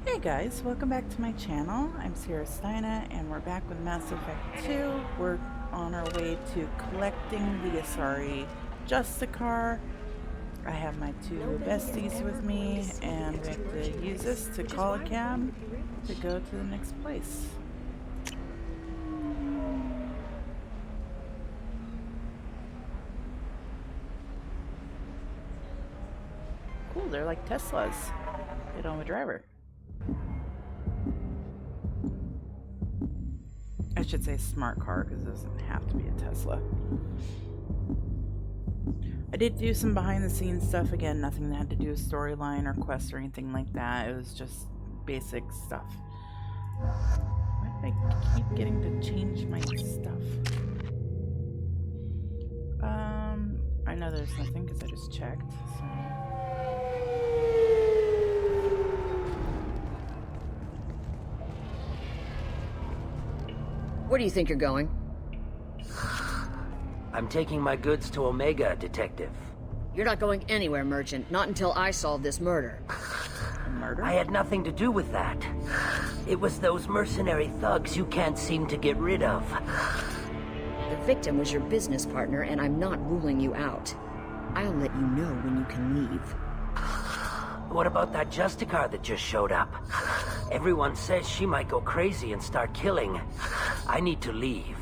Hey guys, welcome back to my channel. I'm Ciarasteina and we're back with Mass Effect 2. We're on our way to collecting the Asari Justicar. I have my two besties with me and we have to use this to call a cab to go to the next place. Cool, they're like Teslas. They don't have a driver. I should say smart car because it doesn't have to be a Tesla. I did do some behind the scenes stuff, again, nothing that had to do with storyline or quests or anything like that. It was just basic stuff. Why do I keep getting to change my stuff? I know there's nothing because I just checked, so. Where do you think you're going? I'm taking my goods to Omega, Detective. You're not going anywhere, Merchant. Not until I solve this murder. Murder? I had nothing to do with that. It was those mercenary thugs you can't seem to get rid of. The victim was your business partner, and I'm not ruling you out. I'll let you know when you can leave. What about that Justicar that just showed up? Everyone says she might go crazy and start killing. I need to leave.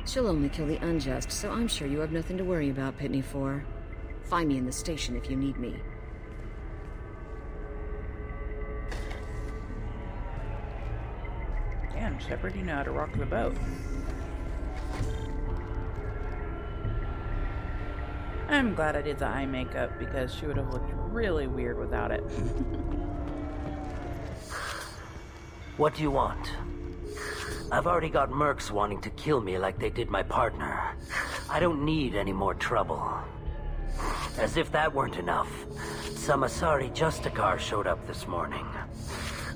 She'll only kill the unjust, so I'm sure you have nothing to worry about, Pitney 4. Find me in the station if you need me. Damn, Shepard, you know how to rock the boat. I'm glad I did the eye makeup because she would have looked really weird without it. What do you want? I've already got mercs wanting to kill me like they did my partner. I don't need any more trouble. As if that weren't enough, some Asari Justicar showed up this morning.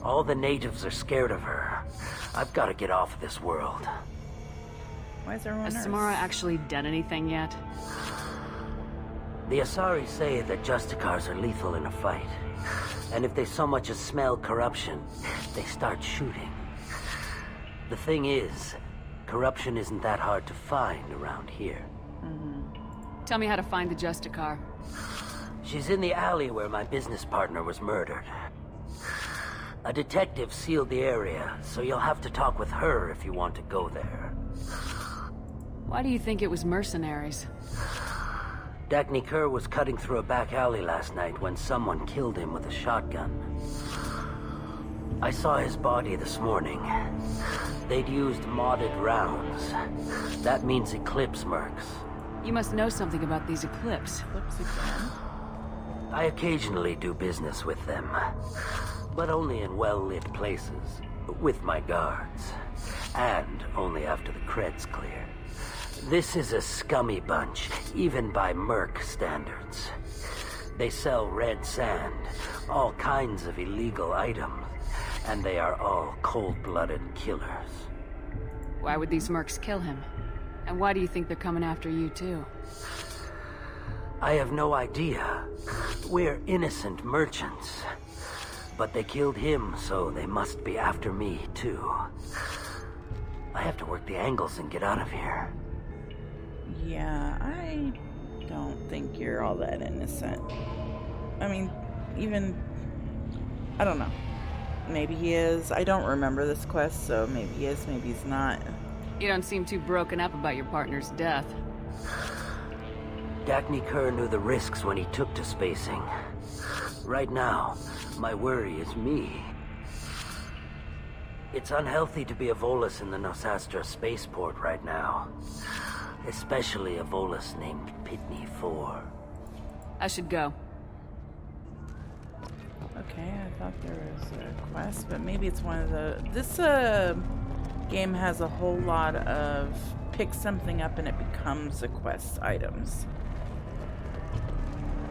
All the natives are scared of her. I've got to get off of this world. Why is everyone Has Samara actually done anything yet? The Asari say that Justicars are lethal in a fight. And if they so much as smell corruption, they start shooting. The thing is, corruption isn't that hard to find around here. Tell me how to find the Justicar. She's in the alley where my business partner was murdered. A detective sealed the area, so you'll have to talk with her if you want to go there. Why do you think it was mercenaries? Dagny Kerr was cutting through a back alley last night when someone killed him with a shotgun. I saw his body this morning. They'd used modded rounds. That means Eclipse mercs. You must know something about these Eclipse. I occasionally do business with them, but only in well-lit places, with my guards, and only after the cred's clear. This is a scummy bunch, even by merc standards. They sell red sand, all kinds of illegal items, and they are all cold-blooded killers. Why would these mercs kill him? And why do you think they're coming after you too? I have no idea. We're innocent merchants. But they killed him, so they must be after me too. I have to work the angles and get out of here. Yeah, I don't think you're all that innocent. I mean, I don't know. Maybe he is. I don't remember this quest, so maybe he is, maybe he's not. You don't seem too broken up about your partner's death. Dagny Kerr knew the risks when he took to spacing. Right now, my worry is me. It's unhealthy to be a Volus in the Nosastra spaceport right now. Especially a Volus named Pitney 4. I should go. Okay, I thought there was a quest, but maybe it's one of the... This game has a whole lot of pick something up and it becomes a quest items.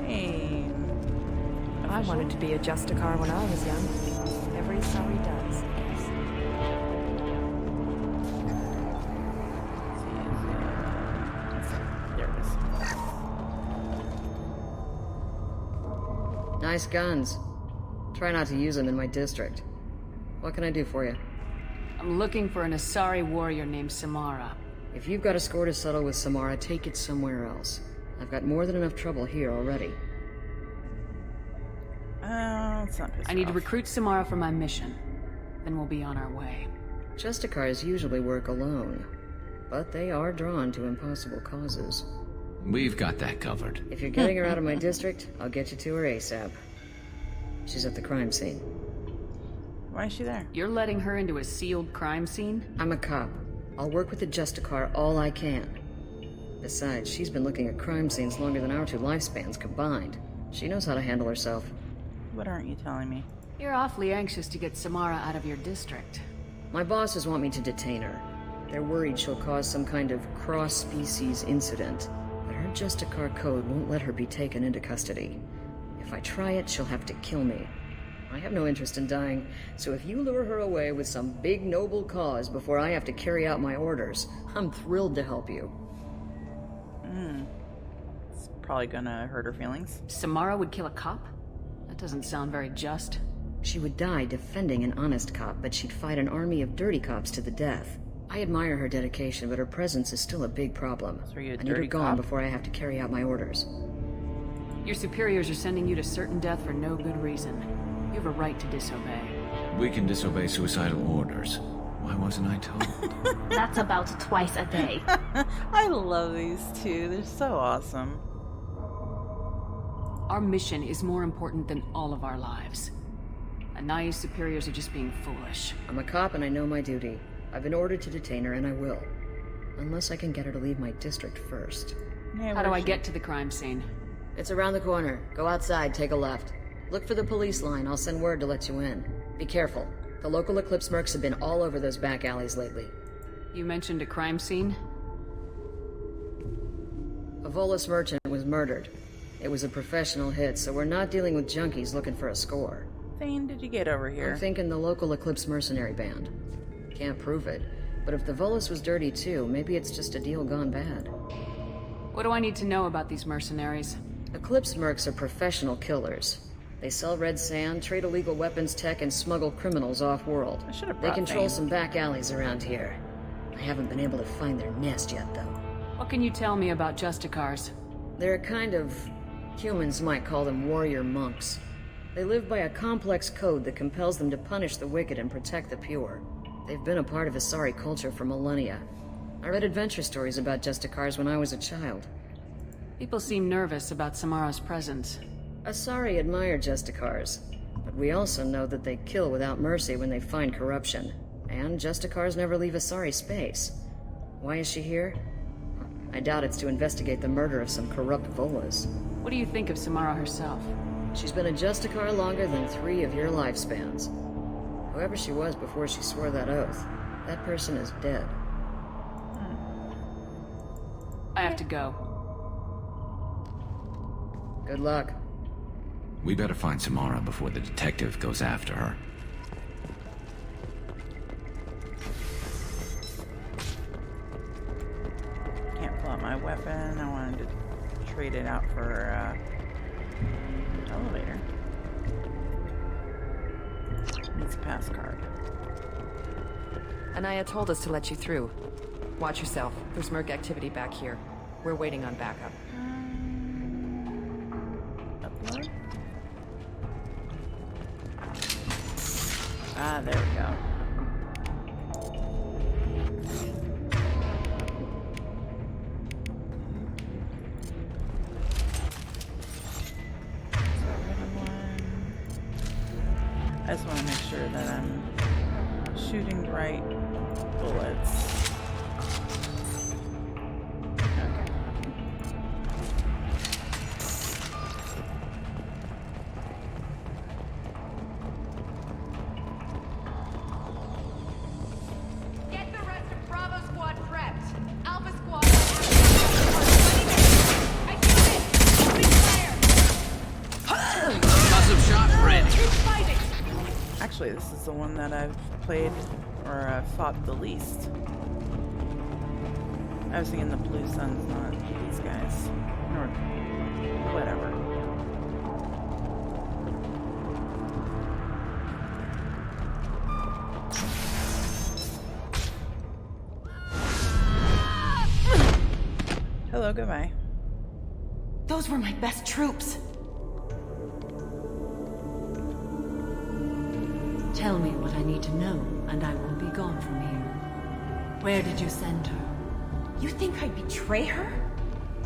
Hey. I wanted to be a Justicar when I was young. Every Asari does, yes. There it is. Nice guns. Try not to use them in my district. What can I do for you? I'm looking for an Asari warrior named Samara. If you've got a score to settle with Samara, take it somewhere else. I've got more than enough trouble here already. Let's not piss I her need to off. recruit Samara for my mission. Then we'll be on our way. Justicars usually work alone, but they are drawn to impossible causes. We've got that covered. If you're getting her out of my district, I'll get you to her ASAP. She's at the crime scene. Why is she there? You're letting her into a sealed crime scene? I'm a cop. I'll work with the Justicar all I can. Besides, she's been looking at crime scenes longer than our 2 lifespans combined. She knows how to handle herself. What aren't you telling me? You're awfully anxious to get Samara out of your district. My bosses want me to detain her. They're worried she'll cause some kind of cross-species incident, but her Justicar code won't let her be taken into custody. If I try it, she'll have to kill me. I have no interest in dying, so if you lure her away with some big noble cause before I have to carry out my orders, I'm thrilled to help you. It's probably gonna hurt her feelings. Samara would kill a cop? That doesn't sound very just. She would die defending an honest cop, but she'd fight an army of dirty cops to the death. I admire her dedication, but her presence is still a big problem. So are you a I need her dirty gone cop? before I have to carry out my orders. Your superiors are sending you to certain death for no good reason. You have a right to disobey. We can disobey suicidal orders. Why wasn't I told? That's about twice a day. I love these two. They're so awesome. Our mission is more important than all of our lives. Anaya's superiors are just being foolish. I'm a cop and I know my duty. I've been ordered to detain her and I will. Unless I can get her to leave my district first. Yeah, How do where's I she? get to the crime scene? It's around the corner. Go outside, take a left. Look for the police line. I'll send word to let you in. Be careful. The local Eclipse mercs have been all over those back alleys lately. You mentioned a crime scene? A Volus merchant was murdered. It was a professional hit, so we're not dealing with junkies looking for a score. Thane, did you get over here? I'm thinking the local Eclipse mercenary band. Can't prove it, but if the Volus was dirty too, maybe it's just a deal gone bad. What do I need to know about these mercenaries? Eclipse mercs are professional killers. They sell red sand, trade illegal weapons tech, and smuggle criminals off-world. I should have They brought control Thane. some back alleys around here. I haven't been able to find their nest yet, though. What can you tell me about Justicars? They're a kind of... humans might call them warrior monks. They live by a complex code that compels them to punish the wicked and protect the pure. They've been a part of Asari culture for millennia. I read adventure stories about Justicars when I was a child. People seem nervous about Samara's presence. Asari admire Justicars, but we also know that they kill without mercy when they find corruption. And Justicars never leave Asari space. Why is she here? I doubt it's to investigate the murder of some corrupt Volas. What do you think of Samara herself? She's been a Justicar longer than 3 of your lifespans. Whoever she was before she swore that oath, that person is dead. I have to go. Good luck. We better find Samara before the detective goes after her. Can't pull out my weapon. I wanted to trade it out for elevator. Needs a pass card. Anaya told us to let you through. Watch yourself. There's merc activity back here. We're waiting on backup. Upload. Ah, there we go. I just want to make sure that I'm shooting the right bullets. Okay. Get the rest of Bravo Squad prepped. Alpha Squad. I see it. Opening fire. Custom shot ready. Keep fighting. Actually, this is the one that I've played or fought the least. I was thinking the Blue Suns, not these guys. Or whatever. Hello, goodbye. Those were my best troops. Tell me what I need to know, and I will be gone from here. Where did you send her? You think I'd betray her?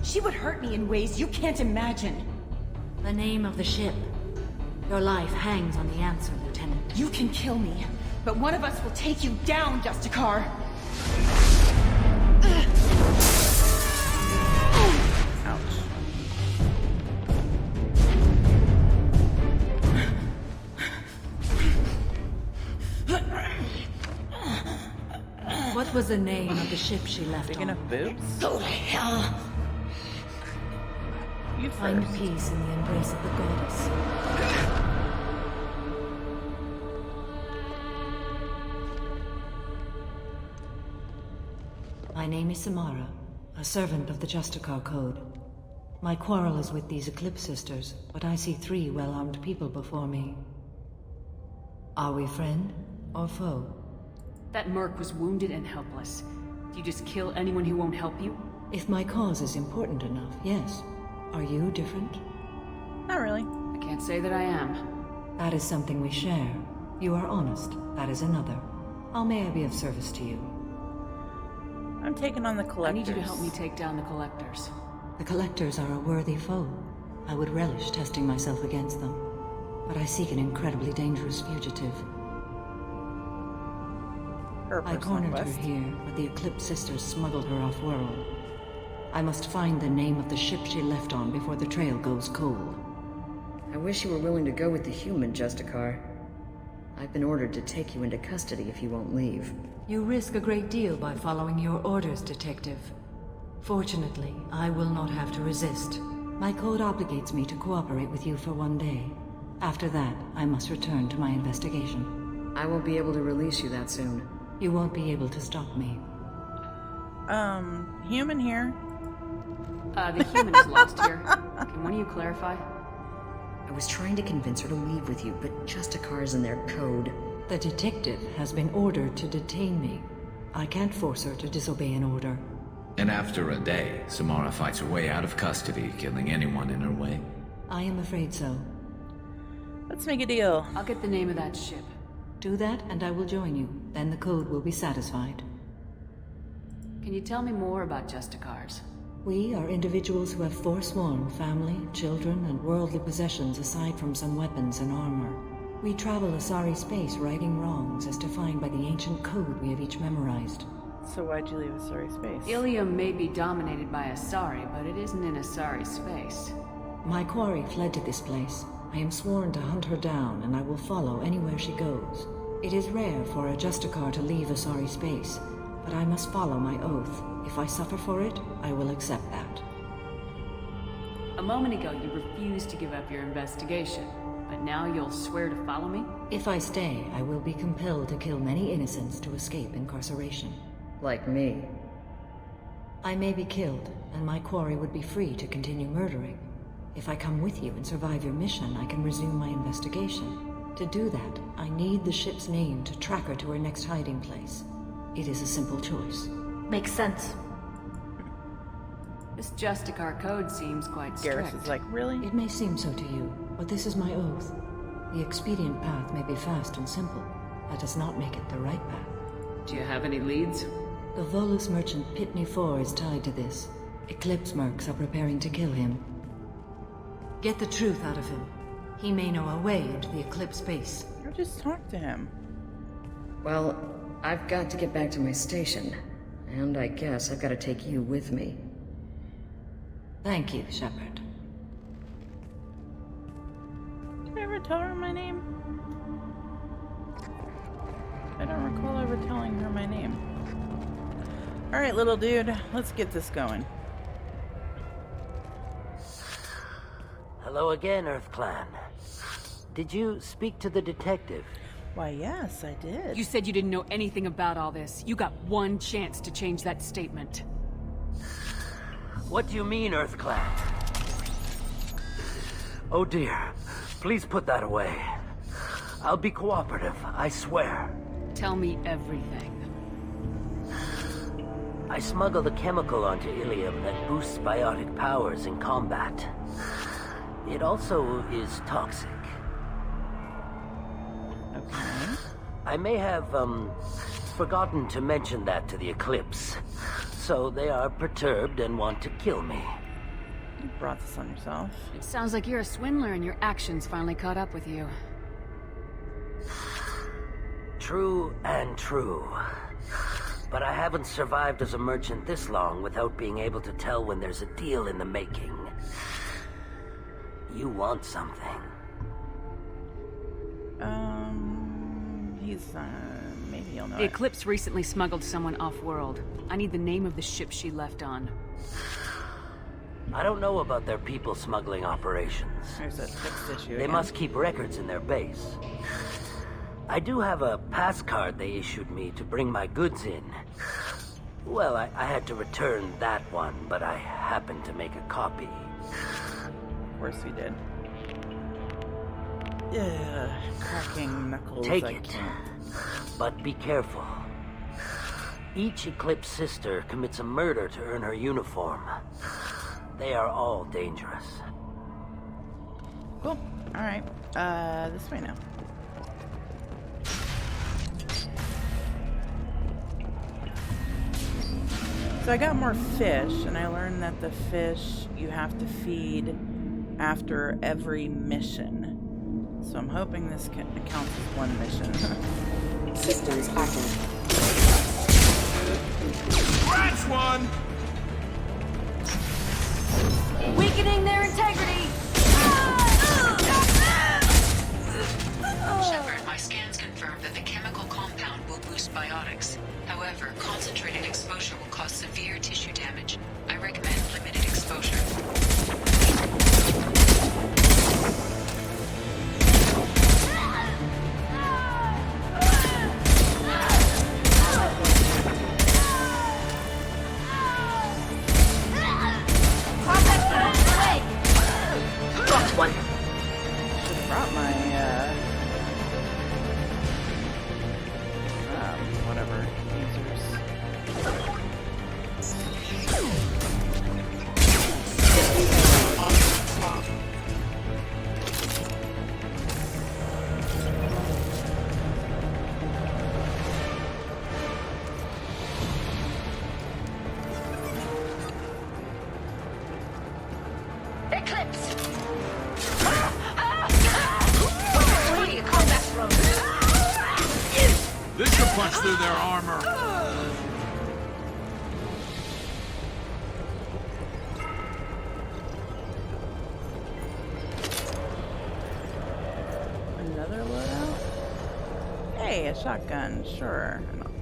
She would hurt me in ways you can't imagine. The name of the ship. Your life hangs on the answer, Lieutenant. You can kill me, but one of us will take you down, Justicar. Ouch. What was the name of the ship she left Big on? enough boobs? Go to hell. You Find first. peace in the embrace of the goddess. My name is Samara, a servant of the Justicar Code. My quarrel is with these Eclipse Sisters, but I see 3 well-armed people before me. Are we friend or foe? That merc was wounded and helpless. Do you just kill anyone who won't help you? If my cause is important enough, yes. Are you different? Not really. I can't say that I am. That is something we share. You are honest. That is another. How may I be of service to you? I'm taking on the I collectors. need you to help me take down the collectors. The Collectors are a worthy foe. I would relish testing myself against them. But I seek an incredibly dangerous fugitive. Her I personal cornered her quest. here, but the Eclipse Sisters smuggled her off-world. I must find the name of the ship she left on before the trail goes cold. I wish you were willing to go with the human, Justicar. I've been ordered to take you into custody if you won't leave. You risk a great deal by following your orders, Detective. Fortunately, I will not have to resist. My code obligates me to cooperate with you for 1 day. After that, I must return to my investigation. I won't be able to release you that soon. You won't be able to stop me. Human here. The human is lost here. Can one of you clarify? I was trying to convince her to leave with you, but Justicar's in their code. The detective has been ordered to detain me. I can't force her to disobey an order. And after a day, Samara fights her way out of custody, killing anyone in her way. I am afraid so. Let's make a deal. I'll get the name of that ship. Do that, and I will join you. Then the code will be satisfied. Can you tell me more about Justicars? We are individuals who have forsworn family, children, and worldly possessions aside from some weapons and armor. We travel Asari space righting wrongs as defined by the ancient code we have each memorized. So why'd you leave Asari space? Ilium may be dominated by Asari, but it isn't in Asari space. My quarry fled to this place. I am sworn to hunt her down, and I will follow anywhere she goes. It is rare for a Justicar to leave Asari space, but I must follow my oath. If I suffer for it, I will accept that. A moment ago, you refused to give up your investigation, but now you'll swear to follow me? If I stay, I will be compelled to kill many innocents to escape incarceration. Like me. I may be killed, and my quarry would be free to continue murdering. If I come with you and survive your mission, I can resume my investigation. To do that, I need the ship's name to track her to her next hiding place. It is a simple choice. Makes sense. This Justicar code seems quite Garrus strict. is like, really? It may seem so to you, but this is my oath. The expedient path may be fast and simple. That does not make it the right path. Do you have any leads? The Volus merchant Pitney 4 is tied to this. Eclipse mercs are preparing to kill him. Get the truth out of him. He may know a way into the Eclipse base. Or just talk to him. Well, I've got to get back to my station. And I guess I've got to take you with me. Thank you, Shepard. Did I ever tell her my name? I don't recall ever telling her my name. Alright, little dude, let's get this going. Hello again, Earth Clan. Did you speak to the detective? Why, yes, I did. You said you didn't know anything about all this. You got one chance to change that statement. What do you mean, Earth Clan? Oh dear. Please put that away. I'll be cooperative, I swear. Tell me everything. I smuggled a chemical onto Ilium that boosts biotic powers in combat. It also is toxic. Okay. I may have, forgotten to mention that to the Eclipse. So they are perturbed and want to kill me. You brought this on yourself. It sounds like you're a swindler and your actions finally caught up with you. True and true. But I haven't survived as a merchant this long without being able to tell when there's a deal in the making. You want something. Maybe you'll know The it. Eclipse recently smuggled someone off-world. I need the name of the ship she left on. I don't know about their people smuggling operations. There's a fixed issue They again. must keep records in their base. I do have a pass card they issued me to bring my goods in. Well, I had to return that one, but I happened to make a copy. Of course we did. Ugh, cracking knuckles. Take I it. can't. But be careful. Each Eclipse sister commits a murder to earn her uniform. They are all dangerous. Cool. Alright. This way now. So I got more fish, and I learned that the fish you have to feed after every mission. So I'm hoping this counts as one mission. Systems active. That's one! Weakening their integrity! Shepard, my scans confirm that the chemical compound will boost biotics. However, concentrated exposure will cause severe tissue damage. I recommend limited exposure. Got one. Should've brought my, whatever, users. Eclipse! This should punch through their armor. Another loadout? Hey, a shotgun, sure.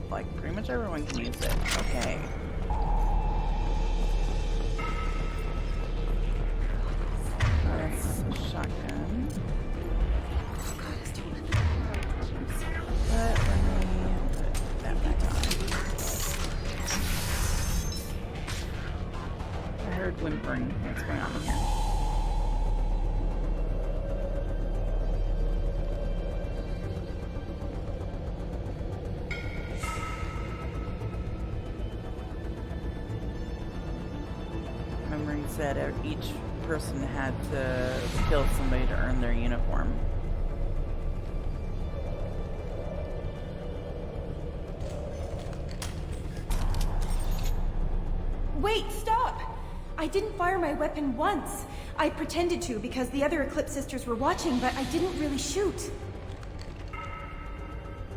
Like, pretty much everyone can use it. Okay. That's a shotgun. But let me put that back on. I heard whimpering. What's going on here? Memory said each person had to kill somebody to earn their uniform. Wait, stop! I didn't fire my weapon once. I pretended to because the other Eclipse sisters were watching, but I didn't really shoot.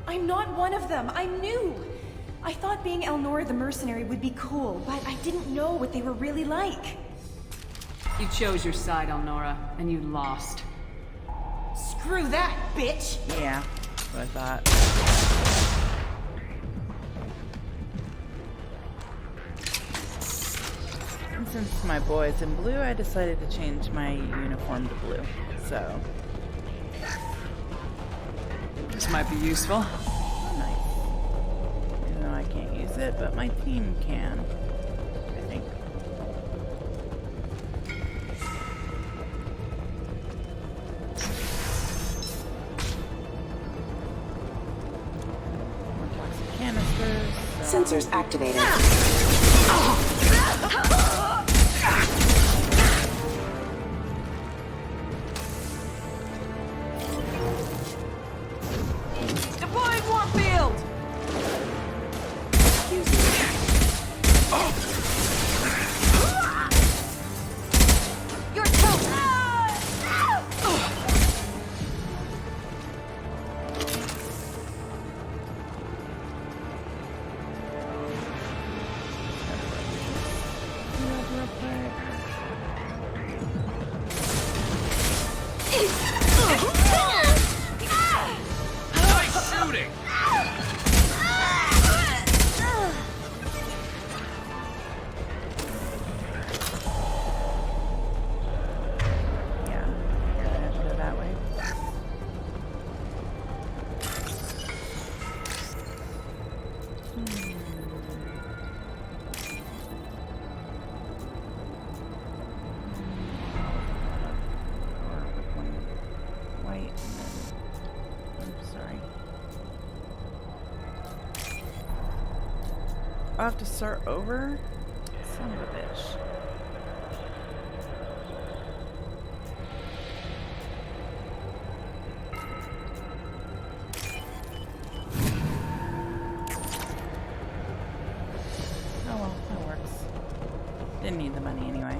I'm not one of them. I'm new. I thought being Elnora the mercenary would be cool, but I didn't know what they were really like. You chose your side, Elnora, and you lost. Screw that, bitch! Yeah, that's what I thought. And since my boy's in blue, I decided to change my uniform to blue. So, This might be useful. nice. Even though I can't use it, but my team can. I think. More toxic canisters. So. Sensors activated. Deploying Warfield! You're toast! Nice shooting! Yeah, you're gonna have to go that way. White and then, I'm sorry. I'll have to start over? Son of a bitch. Oh well, that works. Didn't need the money anyway.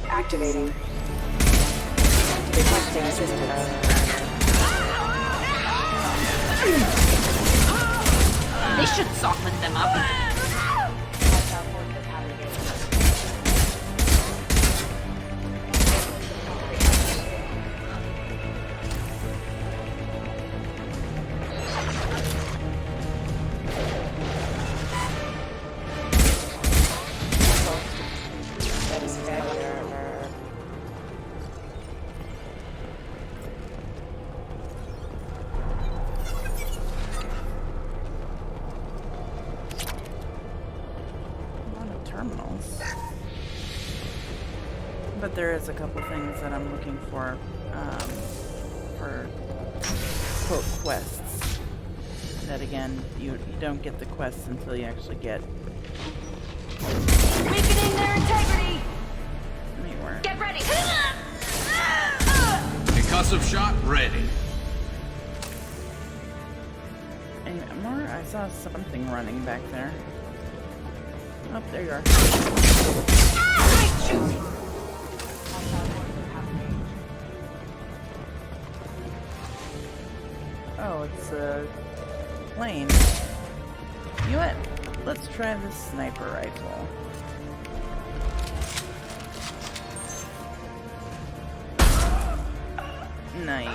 Activating. Requesting assistance. This should soften them up. Terminals. But there is a couple things that I'm looking for quote quests. That again, you don't get the quests until you actually get. Weakening their integrity! Anywhere. Get ready! Concussive shot ready. Any more? I saw something running back there. Oh, there you are. Oh, it's a plane. You know what? Let's try this sniper rifle. Nice.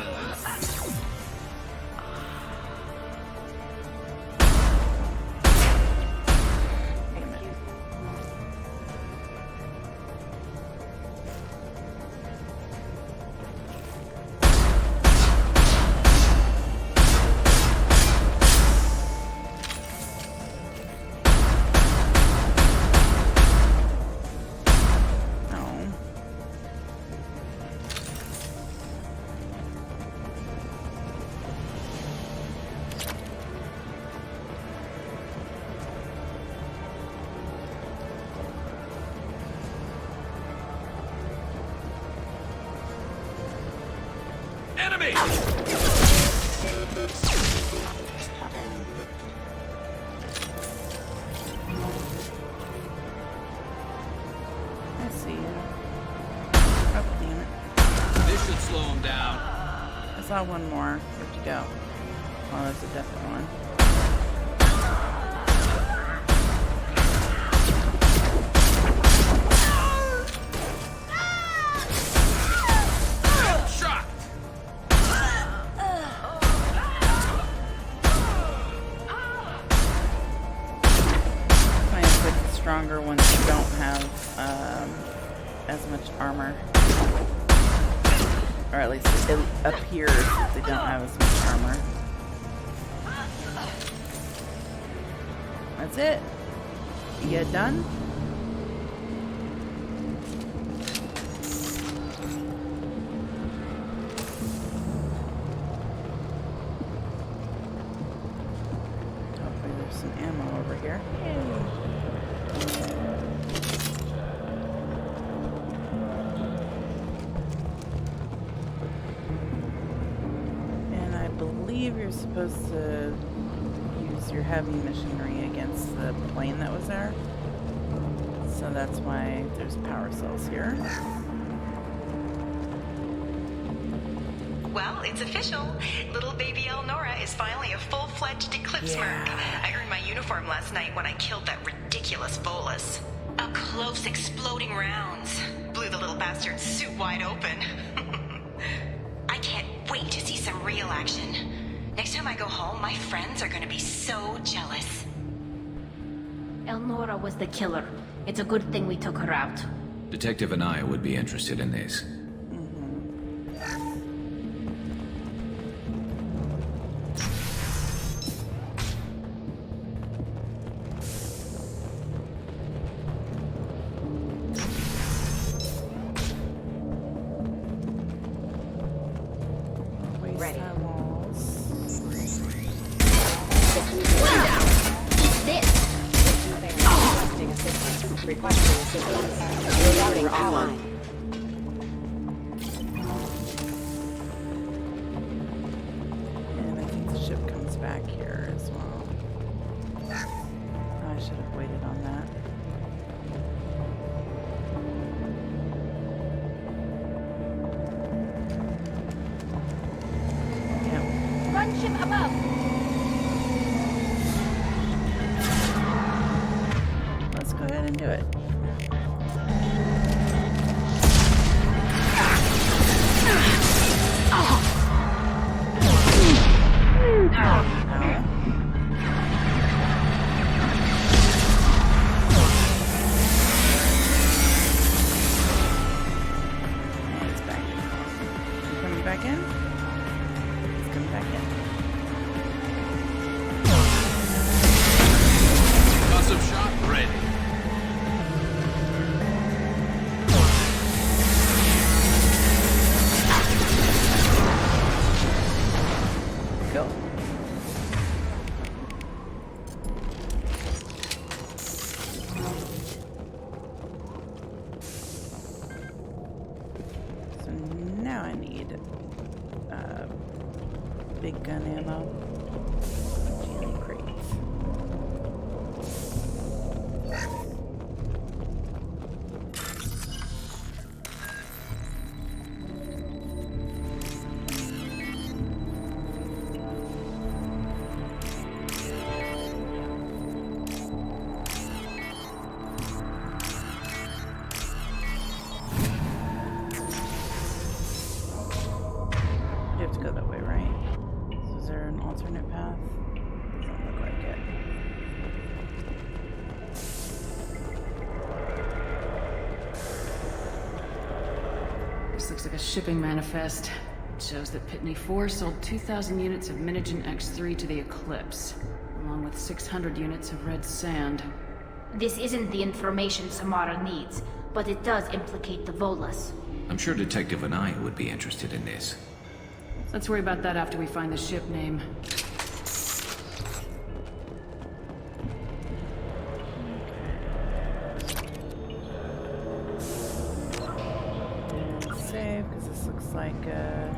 Enemy! I see you. Oh, damn it. This should slow him down. I saw one more. Where'd you go? Oh, that's a definite one. Shot! Plans with the stronger ones don't have as much armor. Or at least it appears that they don't have as much armor. That's it. You get done? here. Yay. And I believe you're supposed to use your heavy machinery against the plane that was there. So that's why there's power cells here. Well, it's official. Little baby Elnora is finally a full-fledged Eclipse merc. I earned my uniform last night when I killed that ridiculous Volus. Up close, exploding rounds. Blew the little bastard's suit wide open. I can't wait to see some real action. Next time I go home, my friends are gonna be so jealous. Elnora was the killer. It's a good thing we took her out. Detective and I would be interested in this. And I think the ship comes back here as well. I should have waited on that. Yeah. Run ship above! Let's go ahead and do it. Big gun ammo. Jelly crates. You have to go that way, right? Is there an alternate path? Doesn't look like it. This looks like a shipping manifest. It shows that Pitney 4 sold 2,000 units of Minigen X3 to the Eclipse, along with 600 units of red sand. This isn't the information Samara needs, but it does implicate the Volus. I'm sure Detective and I would be interested in this. Let's worry about that after we find the ship name. Save, because this looks like a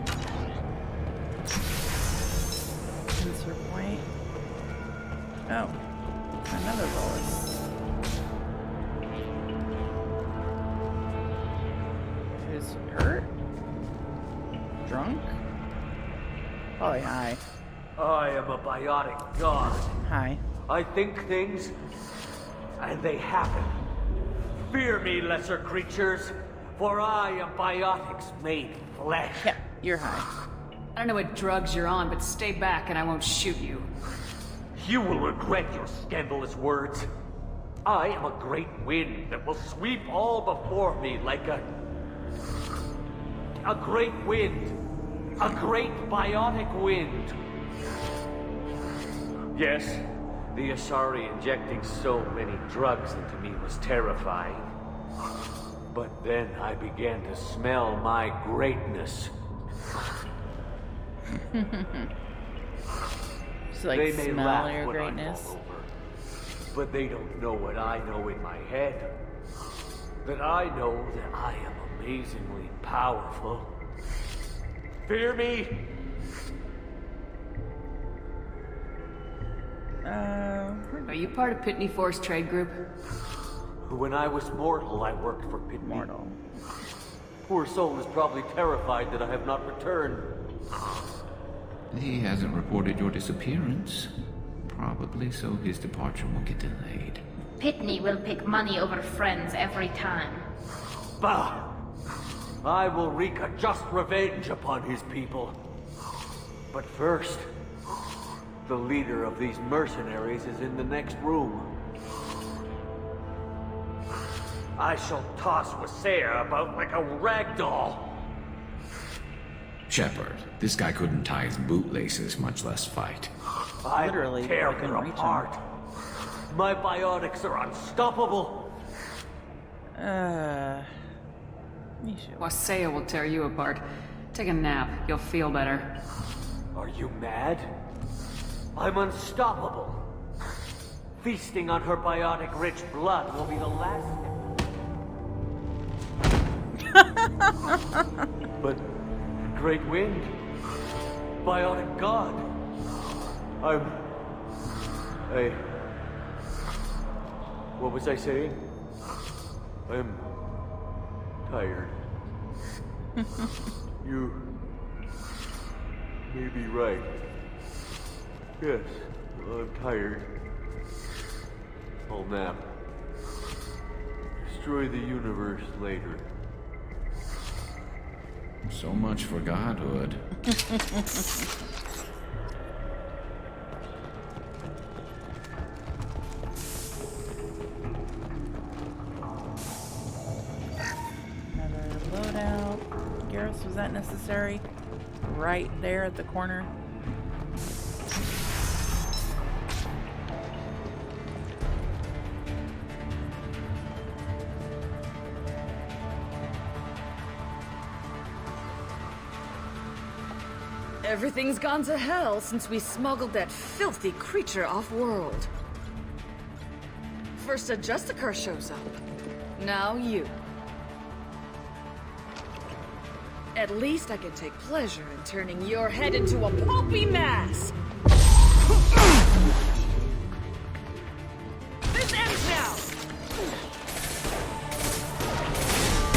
sensor point. Oh, another Volus. Who's hurt? Drunk? Probably high. I am a biotic god. Hi. I think things, and they happen. Fear me, lesser creatures, for I am biotics made flesh. Yeah, you're high. I don't know what drugs you're on, but stay back and I won't shoot you. You will regret your scandalous words. I am a great wind that will sweep all before me like a great wind. A great biotic wind. Yes, the Asari injecting so many drugs into me was terrifying. But then I began to smell my greatness. So, like, they may smell laugh your when greatness? I'm all over. But they don't know what I know in my head. That I know that I am amazingly powerful. Fear me? Are you part of Pitney Force Trade Group? When I was mortal, I worked for Pitney. Mortal. Poor soul is probably terrified that I have not returned. He hasn't reported your disappearance. Probably so his departure won't get delayed. Pitney will pick money over friends every time. Bah! I will wreak a just revenge upon his people. But first, the leader of these mercenaries is in the next room. I shall toss Wasea about like a rag doll. Shepard, this guy couldn't tie his bootlaces, much less fight. I Literally, tear I couldn't her reach him. apart. My biotics are unstoppable. Wasea will tear you apart. Take a nap. You'll feel better. Are you mad? I'm unstoppable. Feasting on her biotic-rich blood will be the last. But Great Wind, Biotic God. What was I saying? I'm tired. You may be right. Yes, I'm tired. I'll nap. Destroy the universe later. So much for godhood. Another loadout. Garrus, was that necessary? Right there at the corner. Everything's gone to hell since we smuggled that filthy creature off-world. First a Justicar shows up. Now you. At least I can take pleasure in turning your head into a pulpy mass! This ends now!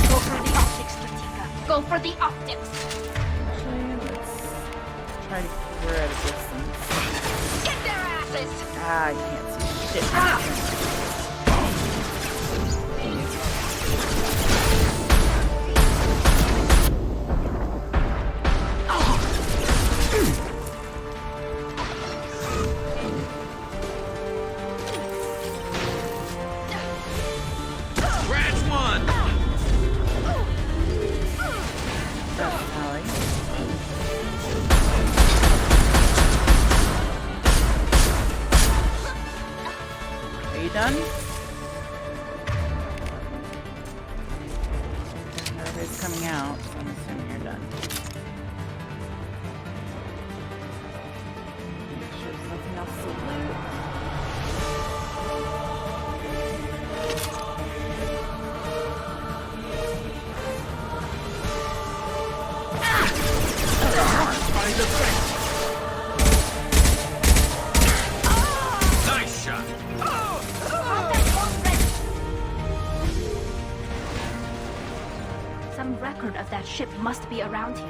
Go for the optics, Latika. Go for the optics. Try to, we're at a distance. Get their asses! Ah, you can't see shit. Done? Everybody's coming out, so I'm assuming you're done. Make sure there's nothing else to loot. Nice shot. Some record of that ship must be around here.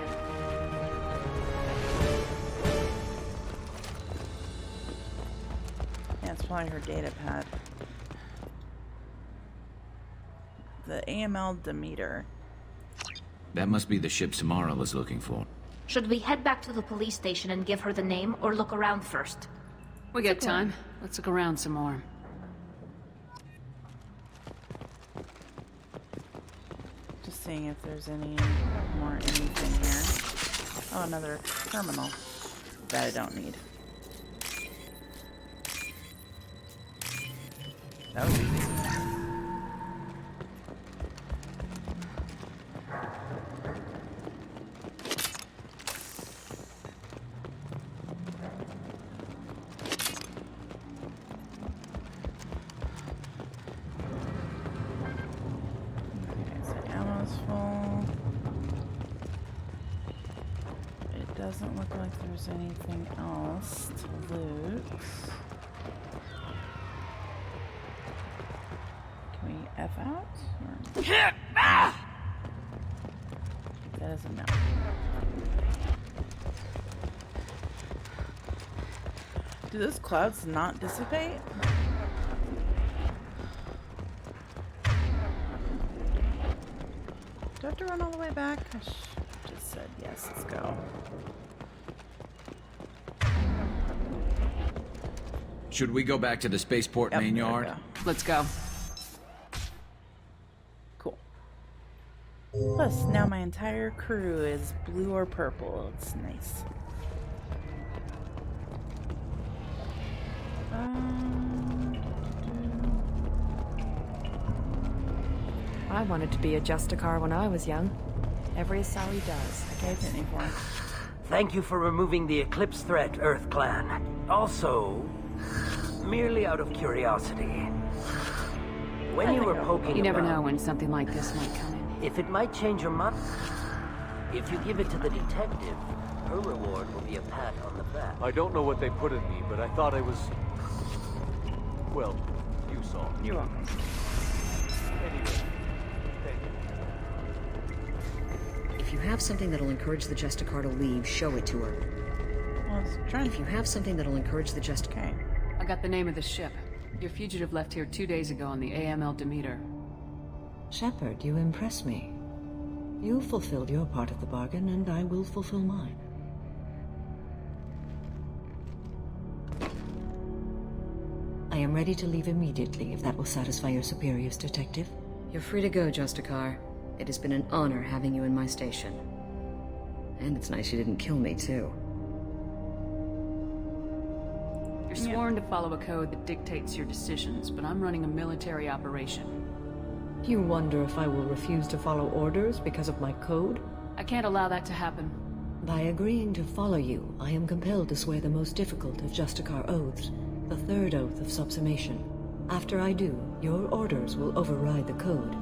Yeah, it's probably her data pad. The AML Demeter. That must be the ship Samara was looking for. Should we head back to the police station and give her the name, or look around first? We got time. Let's look around some more. Just seeing if there's any more anything here. Oh, another terminal that I don't need. That was easy. doesn't look like there's anything else to loot. Can we F out? Or... That doesn't matter. Do those clouds not dissipate? Do I have to run all the way back? I just said yes, let's go. Should we go back to the spaceport main yard? Let's go. Cool. Plus, now my entire crew is blue or purple. It's nice. I wanted to be a Justicar when I was young. Every Asari does. Okay, Pitney Four. Thank you for removing the Eclipse threat, Earth Clan. Also, merely out of curiosity, when you were poking You never around, know when something like this might come in. if it might change your mind, if you give it to the detective, her reward will be a pat on the back. I don't know what they put in me, but I thought I was... Well, you saw. You're welcome. Anyway, thank you. If you have something that'll encourage the Justicar to leave, show it to her. Well, I was trying If you have something that'll encourage the Justicar... Okay. I got the name of the ship. Your fugitive left here 2 days ago on the AML Demeter. Shepard, you impress me. You fulfilled your part of the bargain, and I will fulfill mine. I am ready to leave immediately, if that will satisfy your superiors, Detective. You're free to go, Justicar. It has been an honor having you in my station. And it's nice you didn't kill me, too. You're sworn to follow a code that dictates your decisions, but I'm running a military operation. You wonder if I will refuse to follow orders because of my code? I can't allow that to happen. By agreeing to follow you, I am compelled to swear the most difficult of Justicar oaths, the third oath of subsumation. After I do, your orders will override the code.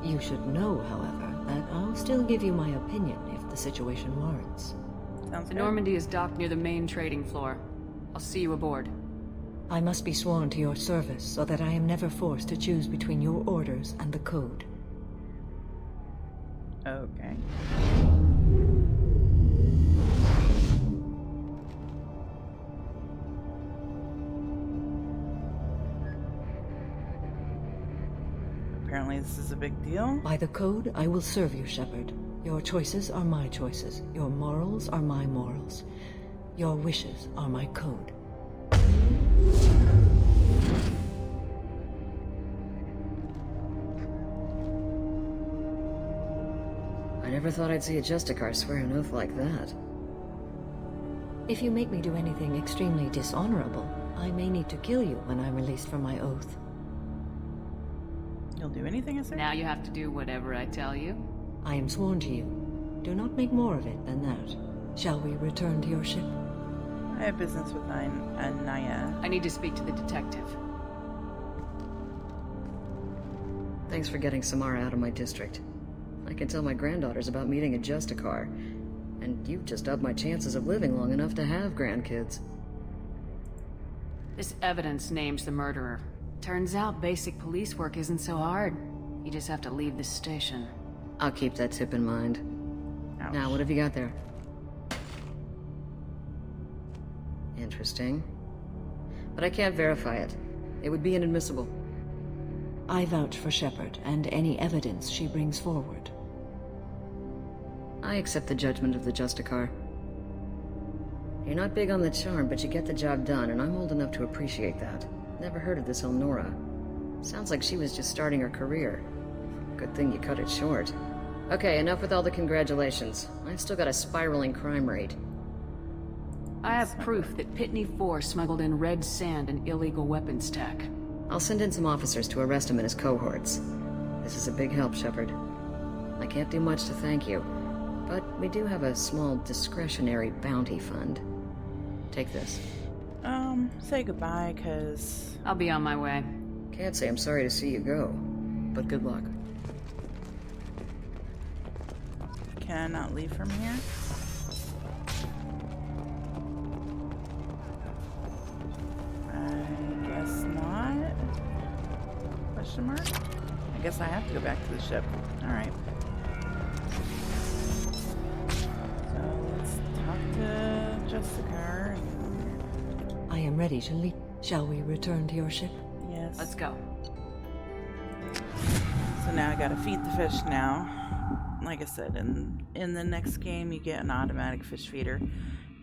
You should know, however, that I'll still give you my opinion if the situation warrants. Sounds The good. Normandy is docked near the main trading floor. I'll see you aboard. I must be sworn to your service so that I am never forced to choose between your orders and the code. Okay. Apparently this is a big deal. By the code, I will serve you, Shepard. Your choices are my choices. Your morals are my morals. Your wishes are my code. I never thought I'd see a Justicar swear an oath like that. If you make me do anything extremely dishonorable, I may need to kill you when I'm released from my oath. You'll do anything I say? Now you have to do whatever I tell you. I am sworn to you. Do not make more of it than that. Shall we return to your ship? I have business with Naya. I need to speak to the detective. Thanks for getting Samara out of my district. I can tell my granddaughters about meeting a Justicar, and you've just upped my chances of living long enough to have grandkids. This evidence names the murderer. Turns out basic police work isn't so hard. You just have to leave the station. I'll keep that tip in mind. Ouch. Now, what have you got there? Interesting. But I can't verify it. It would be inadmissible. I vouch for Shepard and any evidence she brings forward. I accept the judgment of the Justicar. You're not big on the charm, but you get the job done, and I'm old enough to appreciate that. Never heard of this Elnora. Sounds like she was just starting her career. Good thing you cut it short. Okay, enough with all the congratulations. I've still got a spiraling crime rate. I have proof that Pitney 4 smuggled in red sand and illegal weapons tech. I'll send in some officers to arrest him and his cohorts. This is a big help, Shepard. I can't do much to thank you, but we do have a small discretionary bounty fund. Take this. Say goodbye, cause... I'll be on my way. Can't say I'm sorry to see you go, but good luck. Can I not leave from here? Question mark? I guess I have to go back to the ship. Alright. So let's talk to Jessica. I am ready to leave. Shall we return to your ship? Yes. Let's go. So now I gotta feed the fish now. Like I said, in the next game you get an automatic fish feeder.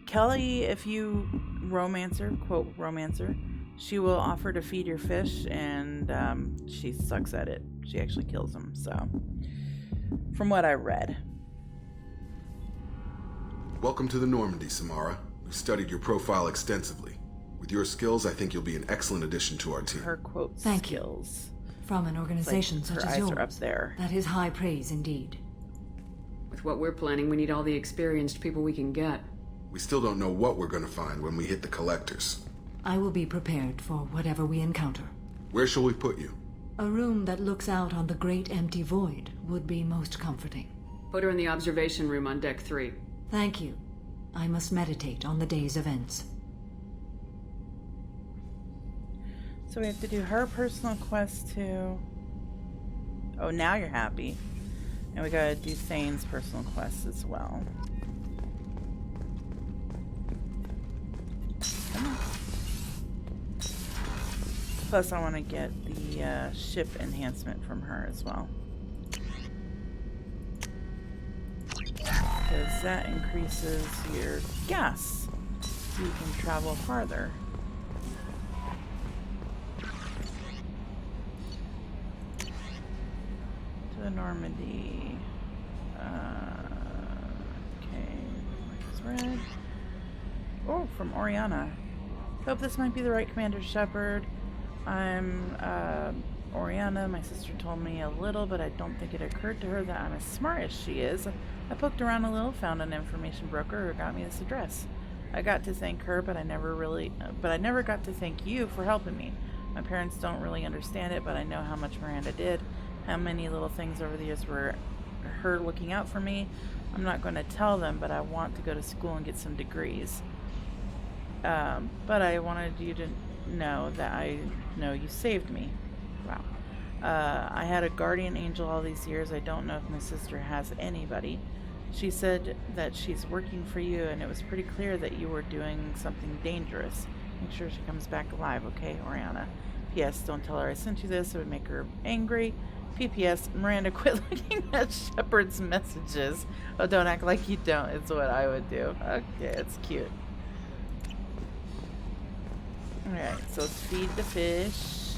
Kelly, if you romance her, quote romance her, she will offer to feed your fish, and she sucks at it. She actually kills them, so. From what I read. Welcome to the Normandy, Samara. We've studied your profile extensively. With your skills, I think you'll be an excellent addition to our team. Her quote Thank skills. You. From an organization like such her as eyes yours, are up there. That is high praise indeed. With what we're planning, we need all the experienced people we can get. We still don't know what we're going to find when we hit the collectors. I will be prepared for whatever we encounter. Where shall we put you? A room that looks out on the great empty void would be most comforting. Put her in the observation room on deck 3. Thank you. I must meditate on the day's events. So we have to do her personal quest too. Oh, now you're happy. And we gotta do Thane's personal quest as well. Plus I want to get the ship enhancement from her as well. Because that increases your gas. So you can travel farther. To the Normandy. Okay. Mark is red. Oh, from Oriana. Hope this might be the right Commander Shepard. I'm Oriana. My sister told me a little, but I don't think it occurred to her that I'm as smart as she is. I poked around a little, found an information broker who got me this address. I got to thank her, but I never got to thank you for helping me. My parents don't really understand it, but I know how much Miranda did. How many little things over the years were her looking out for me. I'm not going to tell them, but I want to go to school and get some degrees. But I wanted you to know that I know you saved me. Wow. I had a guardian angel all these years. I don't know if my sister has anybody. She said that she's working for you, and it was pretty clear that you were doing something dangerous. Make sure she comes back alive, okay, Oriana? P.S. Don't tell her I sent you this. It would make her angry. P.P.S. Miranda, quit looking at Shepard's messages. Oh, don't act like you don't. It's what I would do. Okay, it's cute. Alright, so let's feed the fish.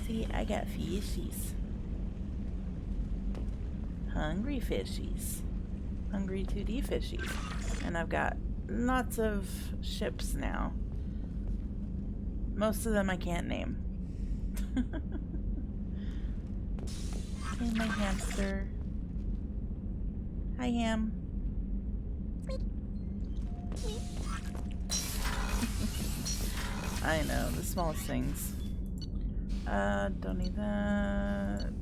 See, I got fishies. Hungry fishies. Hungry 2D fishies. And I've got lots of ships now. Most of them I can't name. Hey, my hamster. Hi, Ham. I know, the smallest things. Don't need that.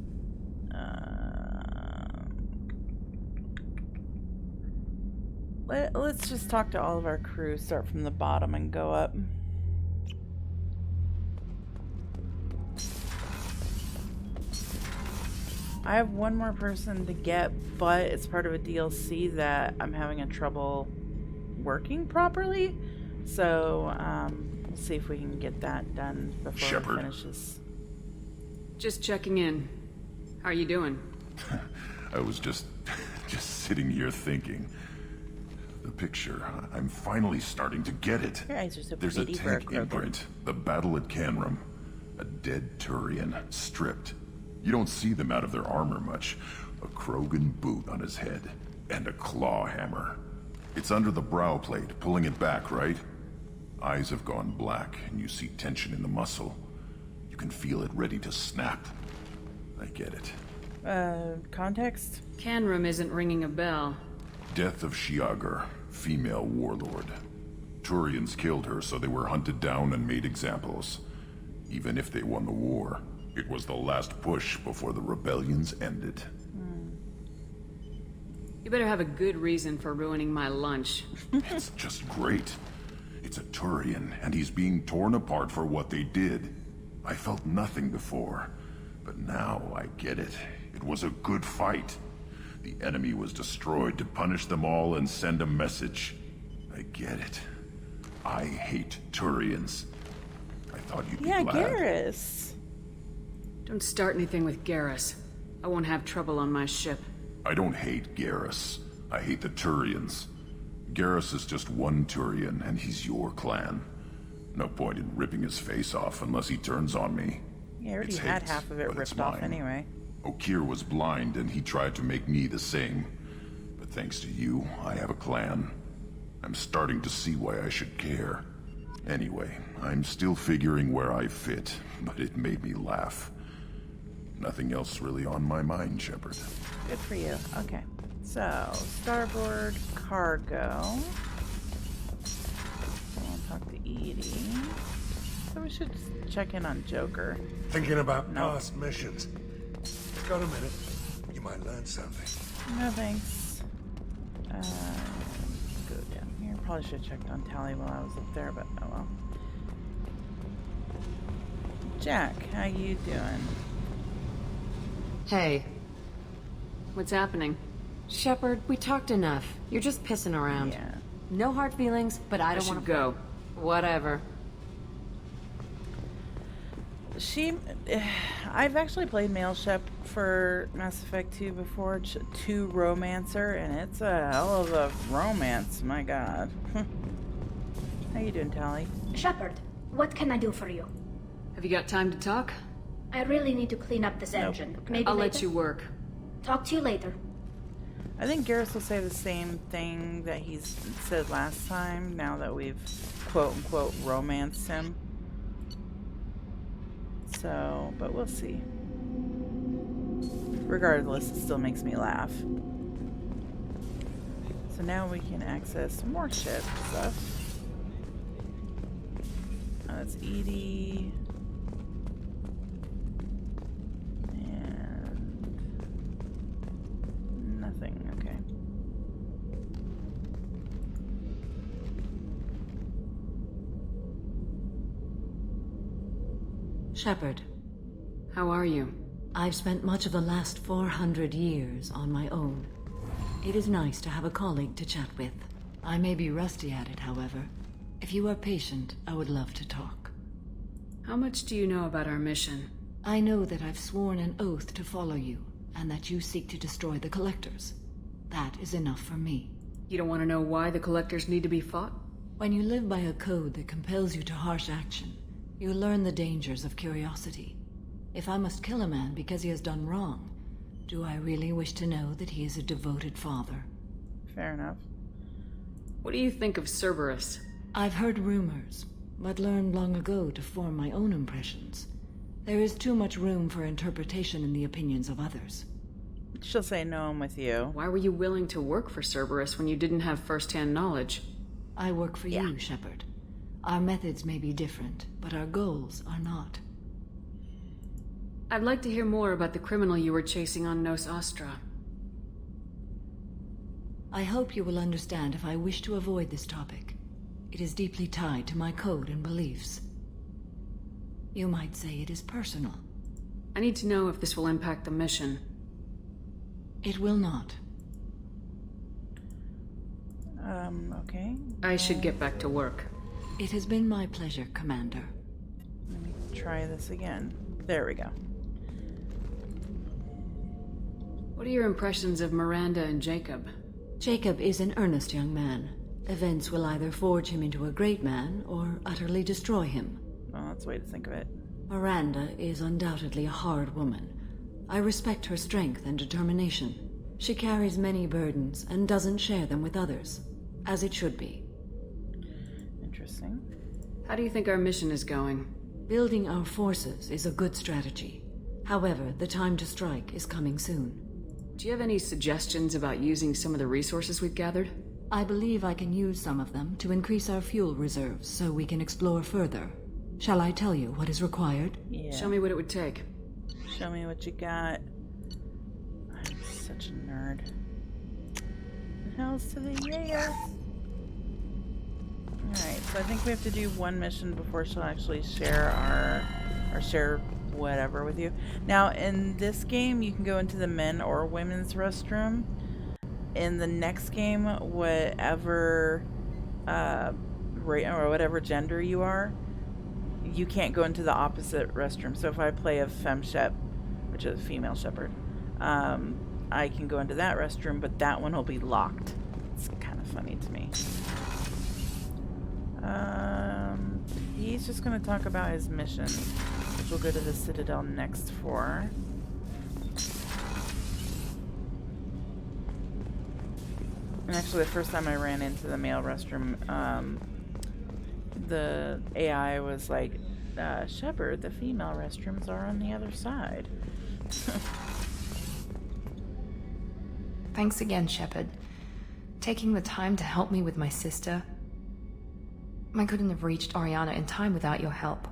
Let's just talk to all of our crew, start from the bottom and go up. I have one more person to get, but it's part of a DLC that I'm having a trouble working properly. So, we'll see if we can get that done before Shepard. it finishes. Just checking in. How are you doing? I was just sitting here thinking. The picture, I'm finally starting to get it. Your eyes are so There's a pretty for a tank Krogan. imprint. The battle at Canrum. A dead Turian, stripped. You don't see them out of their armor much. A Krogan boot on his head. And a claw hammer. It's under the brow plate, pulling it back, right? Eyes have gone black, and you see tension in the muscle. You can feel it ready to snap. I get it. Context? Canrum isn't ringing a bell. Death of Shiagar, female warlord. Turians killed her, so they were hunted down and made examples. Even if they won the war, it was the last push before the rebellions ended. You better have a good reason for ruining my lunch. It's just great. It's a Turian, and he's being torn apart for what they did. I felt nothing before, but now I get it. It was a good fight. The enemy was destroyed to punish them all and send a message. I get it. I hate Turians. I thought you'd be glad. Yeah, Garrus. Don't start anything with Garrus. I won't have trouble on my ship. I don't hate Garrus. I hate the Turians. Garrus is just one Turian, and he's your clan. No point in ripping his face off unless he turns on me. Yeah, I already It's had hate, half of it but it's ripped off mine. anyway. Okir was blind, and he tried to make me the same. But thanks to you, I have a clan. I'm starting to see why I should care. Anyway, I'm still figuring where I fit, but it made me laugh. Nothing else really on my mind, Shepard. Good for you. Okay. So, starboard cargo. I'll talk to Edie. So we should check in on Joker. Thinking about past missions. Got a minute? You might learn something. No thanks. Go down here. Probably should have checked on Tally while I was up there, but oh well. Jack, how you doing? Hey. What's happening? Shepard, we talked enough. You're just pissing around. Yeah. No hard feelings, but I don't want to go. Whatever. I've actually played Male Shep for Mass Effect 2 before, 2 Romancer, and it's a hell of a romance, my god. How you doing, Tally? Shepard, what can I do for you? Have you got time to talk? I really need to clean up this engine. Maybe I'll later? let you work. Talk to you later. I think Garrus will say the same thing that he's said last time, now that we've quote-unquote romanced him. So, but we'll see. Regardless, it still makes me laugh. So now we can access more ship stuff. That's Edie. And nothing, okay. Shepard. How are you? I've spent much of the last 400 years on my own. It is nice to have a colleague to chat with. I may be rusty at it, however. If you are patient, I would love to talk. How much do you know about our mission? I know that I've sworn an oath to follow you, and that you seek to destroy the Collectors. That is enough for me. You don't want to know why the Collectors need to be fought? When you live by a code that compels you to harsh action, you learn the dangers of curiosity. If I must kill a man because he has done wrong, do I really wish to know that he is a devoted father? Fair enough. What do you think of Cerberus? I've heard rumors, but learned long ago to form my own impressions. There is too much room for interpretation in the opinions of others. She'll say no, I'm with you. Why were you willing to work for Cerberus when you didn't have first-hand knowledge? I work for you, Shepard. Our methods may be different, but our goals are not. I'd like to hear more about the criminal you were chasing on Nos Astra. I hope you will understand if I wish to avoid this topic. It is deeply tied to my code and beliefs. You might say it is personal. I need to know if this will impact the mission. It will not. Okay. I should get back to work. It has been my pleasure, Commander. Let me try this again. There we go. What are your impressions of Miranda and Jacob? Jacob is an earnest young man. Events will either forge him into a great man, or utterly destroy him. Well, that's a way to think of it. Miranda is undoubtedly a hard woman. I respect her strength and determination. She carries many burdens and doesn't share them with others, as it should be. Interesting. How do you think our mission is going? Building our forces is a good strategy. However, the time to strike is coming soon. Do you have any suggestions about using some of the resources we've gathered? I believe I can use some of them to increase our fuel reserves so we can explore further. Shall I tell you what is required? Yeah. Show me what it would take. Show me what you got. I'm such a nerd. Hells to the yes. Alright, so I think we have to do one mission before she'll actually share our share whatever with you. Now, in this game, you can go into the men or women's restroom. In the next game, whatever or whatever gender you are, you can't go into the opposite restroom. So if I play a femshep, which is a female shepherd, I can go into that restroom, but that one will be locked. It's kind of funny to me. He's just going to talk about his mission, which we'll go to the Citadel next for. And actually, the first time I ran into the male restroom, the AI was like, Shepard, the female restrooms are on the other side. Thanks again, Shepard. Taking the time to help me with my sister. I couldn't have reached Oriana in time without your help.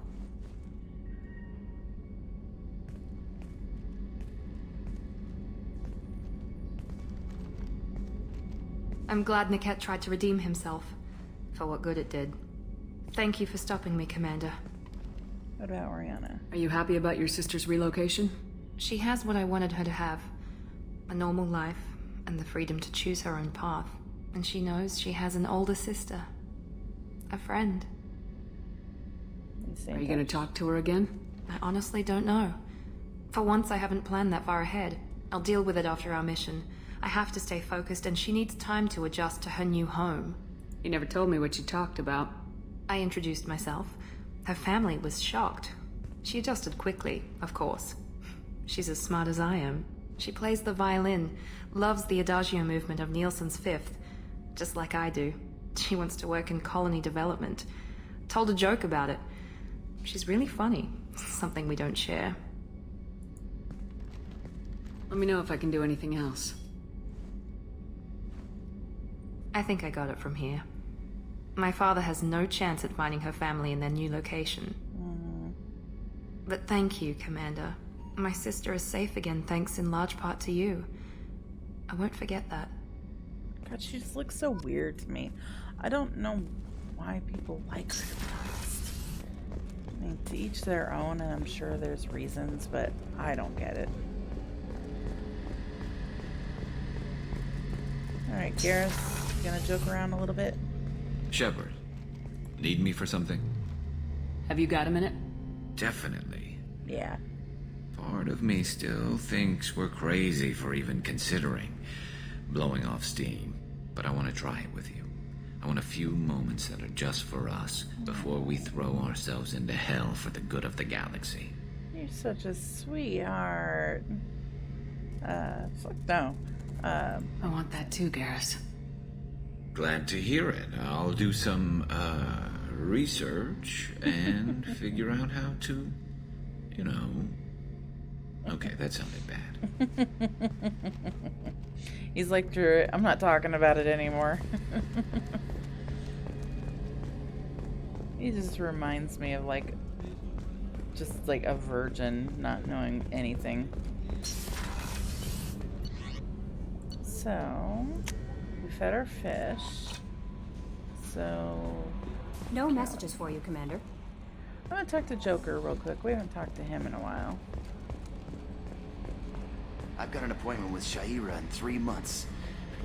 I'm glad Niket tried to redeem himself, for what good it did. Thank you for stopping me, Commander. What about Oriana? Are you happy about your sister's relocation? She has what I wanted her to have. A normal life, and the freedom to choose her own path. And she knows she has an older sister. A friend. Are you going to talk to her again? I honestly don't know. For once, I haven't planned that far ahead. I'll deal with it after our mission. I have to stay focused, and she needs time to adjust to her new home. You never told me what you talked about. I introduced myself. Her family was shocked. She adjusted quickly, of course. She's as smart as I am. She plays the violin, loves the Adagio movement of Nielsen's Fifth, just like I do. She wants to work in colony development. Told a joke about it. She's really funny. Something we don't share. Let me know if I can do anything else. I think I got it from here. My father has no chance at finding her family in their new location. But thank you, Commander. My sister is safe again thanks in large part to you. I won't forget that. God, she just looks so weird to me. I don't know why people like her, to be honest. I mean, to each their own, and I'm sure there's reasons, but I don't get it. Alright, Garrus, you gonna joke around a little bit? Shepard, need me for something? Have you got a minute? Definitely. Yeah. Part of me still thinks we're crazy for even considering blowing off steam, but I want to try it with you. I want a few moments that are just for us before we throw ourselves into hell for the good of the galaxy. You're such a sweetheart. Fuck no. I want that too, Garrus. Glad to hear it. I'll do some, research and figure out how to, you know... Okay, that sounded bad. He's like, Drew, I'm not talking about it anymore. He just reminds me of, like, just like a virgin not knowing anything. So, we fed our fish. So... No messages for you, Commander. I'm gonna talk to Joker real quick. We haven't talked to him in a while. I've got an appointment with Ciara in 3 months.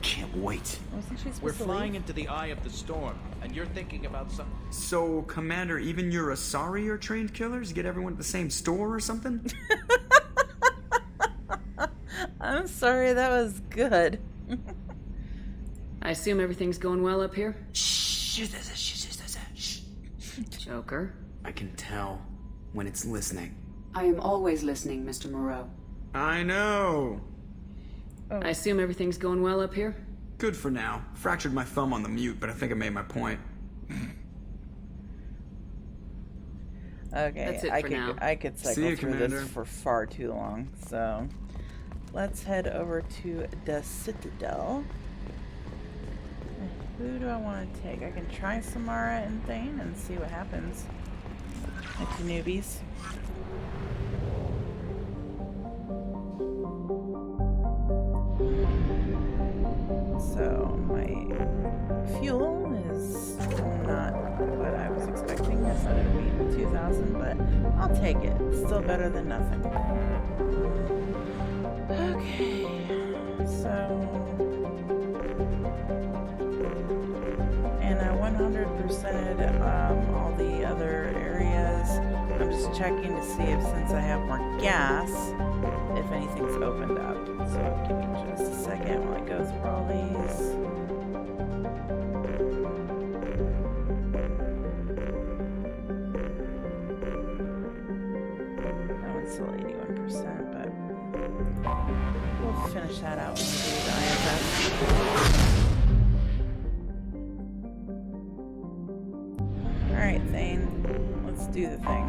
Can't wait. Wasn't she supposed We're to flying leave? into the eye of the storm, and you're thinking about some... So, Commander, even your Asari are trained killers? Get everyone at the same store or something? I'm sorry, that was good. I assume everything's going well up here? Shh. Joker? I can tell when it's listening. I am always listening, Mr. Moreau. I know. Oh. I assume everything's going well up here? Good for now. Fractured my thumb on the mute, but I think I made my point. Okay, That's it for now. I could cycle See you, through Commander. this for far too long, so let's head over to the Citadel. Who do I want to take? I can try Samara and Thane and see what happens. My two newbies. So, 2,000, but I'll take it. It's still better than nothing. Okay, so... And I 100%ed all the other areas. I'm just checking to see if, since I have more gas, if anything's opened up. So give me just a second while I go through all these. That one's still 81%, but we'll finish that out when we do the IFS. Alright, Thane, let's do the thing.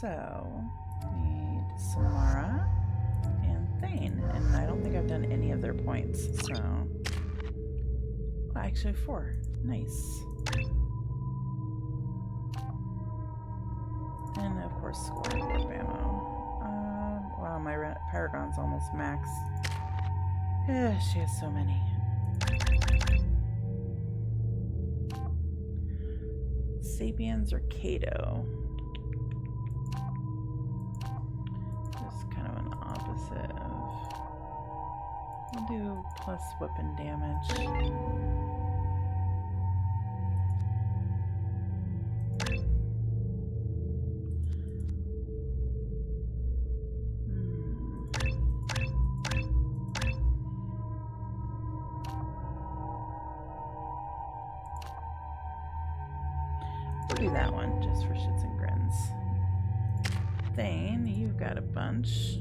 So, need Samara and Thane, and I don't think I've done any of their points, so... Well, actually 4. Nice. And of course, score warp ammo. Wow, my Paragon's almost max. She has so many. Sapiens or Kato? We'll do plus weapon damage. We'll do that one just for shits and grins. Thane, you've got a bunch.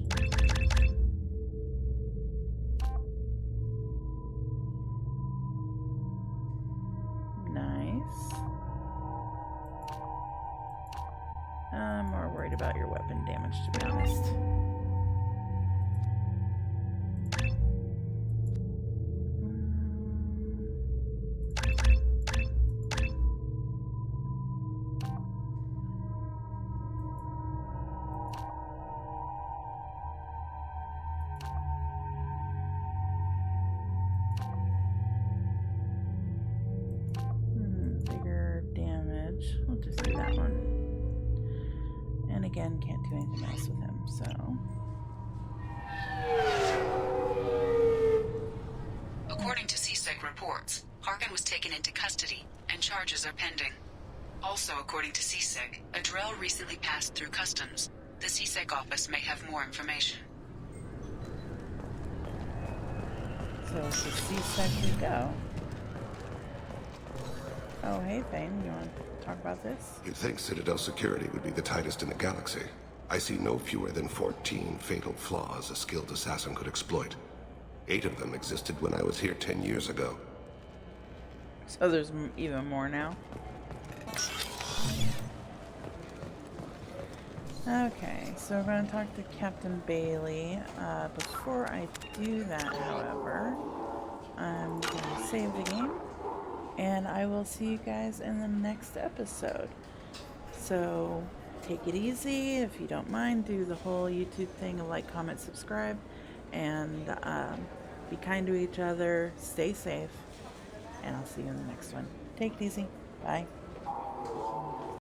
I'm more worried about your weapon damage, to be honest. Bigger damage. We'll just do that one. And again, can't do anything else with him, so... According to CSEC reports, Harkin was taken into custody, and charges are pending. Also, according to CSEC, a drill recently passed through customs. The CSEC office may have more information. So to CSEC we go. Oh, hey, Thane, you want to talk about this? You'd think Citadel security would be the tightest in the galaxy. I see no fewer than 14 fatal flaws a skilled assassin could exploit. 8 of them existed when I was here 10 years ago. So there's even more now? Okay, so we're going to talk to Captain Bailey. Before I do that, however, I'm going to save the game. And I will see you guys in the next episode. So, take it easy. If you don't mind, do the whole YouTube thing of like, comment, subscribe. And be kind to each other. Stay safe. And I'll see you in the next one. Take it easy. Bye.